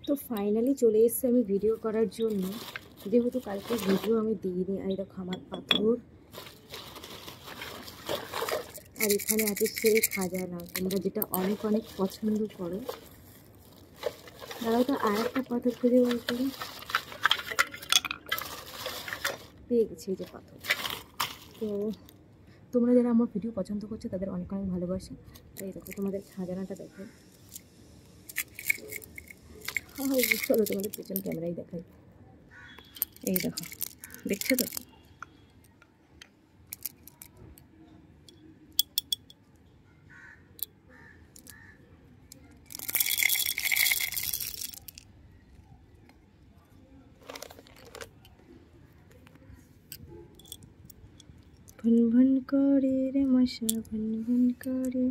তো ফাইনালি চলে এসেছি আমি ভিডিও করার জন্য, যেহেতু কালকে ভিডিও আমি দিইনি। আর দেখো আমার পাথর, আর এখানে আছে সেই খাজানা, তোমরা যেটা অনেক অনেক পছন্দ করো। দাঁড়াও তো আর একটা পাথর খুঁজে বার করি। পেয়ে গেছি এই যে পাথর। তো তোমরা যারা আমার ভিডিও পছন্দ করছো তাদের অনেক অনেক ভালোবাসা। তো এই দেখো তোমাদের খাজানাটা দেখো। চলো তোমাদের পেছন ক্যামেরাই দেখাই। এই দেখো, দেখছো তো? ভন ভন করে রে মশা ভন ভন করে,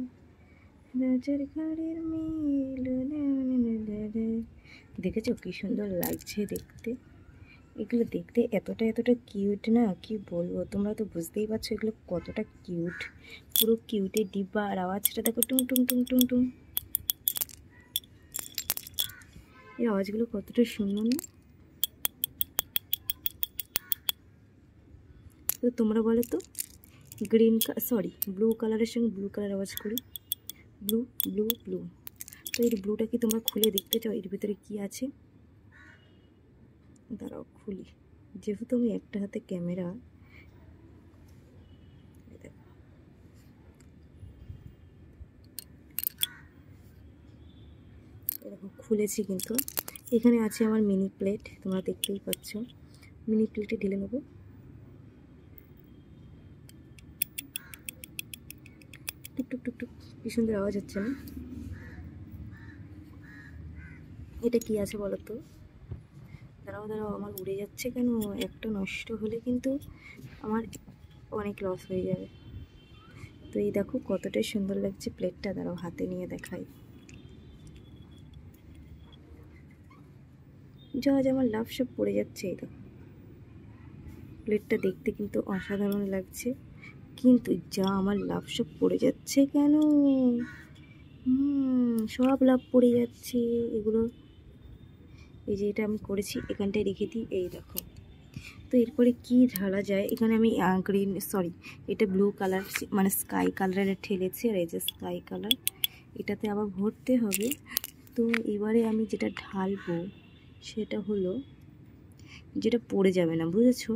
রাজার ঘরের মিল। দেখেছো কি সুন্দর লাগছে দেখতে? এগুলো দেখতে এতটা কিউট না, কি বলবো, তোমরা তো বুঝতেই পারছো এগুলো কতটা কিউট। পুরো কিউটের ডিব্বা। আর আওয়াজটা দেখো, টুং টুং টুং টুং টুং। এই আওয়াজগুলো কতটা সুন্দর না? তো তোমরা বলো তো, ব্লু কালারের সঙ্গে ব্লু কালার আওয়াজ করি। Blue blue blue. তো এই ব্লুটা কি তোমরা খুলে দেখতে চাও এর ভিতরে কি আছে? দাঁড়াও খুলি, যেহেতু আমি একটা হাতে ক্যামেরা। এরকম খুলেছি, কিন্তু এখানে আছে আমার মিনি প্লেট, তোমরা দেখতেই পাচ্ছ। মিনি প্লেটে ঢেলে নেবো। টুক টুক টুক টুক, কি সুন্দর আওয়াজ হচ্ছে না? এটা কি আছে বলো তো? দাঁড়াও দাঁড়াও, আমার উড়ে যাচ্ছে কেন? একটা নষ্ট হলে কিন্তু আমার অনেক লস হয়ে যাবে। তো এই দেখো কতটা সুন্দর লাগছে প্লেটটা। দাঁড়াও হাতে নিয়ে দেখাই। যা আমার লাভ সব পড়ে যাচ্ছে। এই দেখো প্লেটটা দেখতে কিন্তু অসাধারণ লাগছে, কিন্তু যা আমার লাভ সব পড়ে যাচ্ছে কেন? সব লাভ পড়ে যাচ্ছে এগুলো। এই যে এটা আমি করেছি, এখানটায় রেখে দিই। এই দেখো, তো এরপরে কি ঢালা যায়? এখানে আমি এটা ব্লু কালার মানে স্কাই কালারের ঠেলেছি। আর এই যে স্কাই কালার, এটাতে আবার ভরতে হবে। তো এবারে আমি যেটা ঢালবো সেটা হলো যেটা পড়ে যাবে না, বুঝেছো?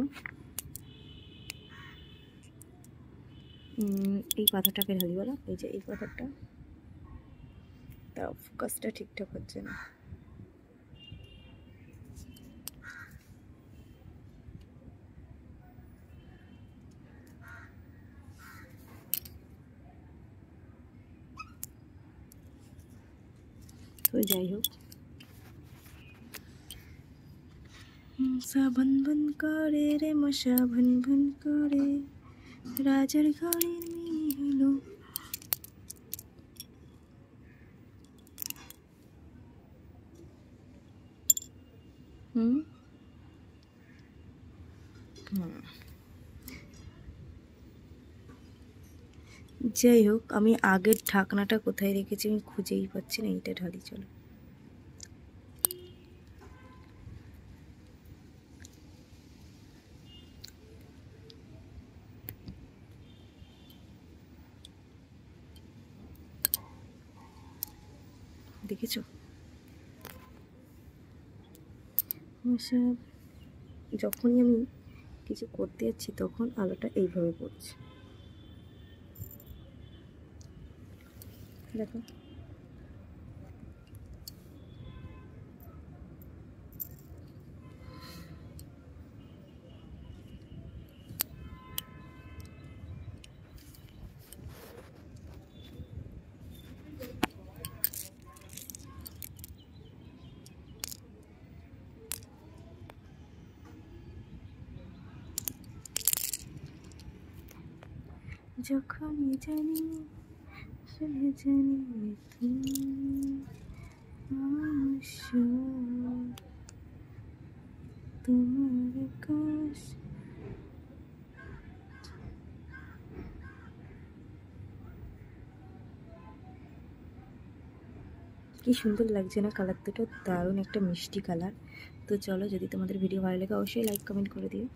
এই পাথরটাকে ঢালি বলো। এই যে এই পাথরটা। তাও ফোকাসটা ঠিকঠাক হচ্ছে না। তো যাই হোক, ভন ভন করে রে মশা ভন ভন করে, রাজার ঘরের মেয়ে হলো। যাই হোক, আমি আগের ঢাকনাটা কোথায় রেখেছি আমি খুঁজেই পাচ্ছি না। এইটা ঢালি চলো। দেখেছো? যখনই আমি কিছু করতে যাচ্ছি তখন আলোটা এইভাবে পড়ছে, দেখো। যখনই জানি শুনে জানি তুমি তোমার আকাশ। কি সুন্দর লাগছে না কালার দুটো, দারুণ একটা মিষ্টি কালার। তো চলো, যদি তোমাদের ভিডিও ভালো লাগে অবশ্যই লাইক কমেন্ট করে দিও।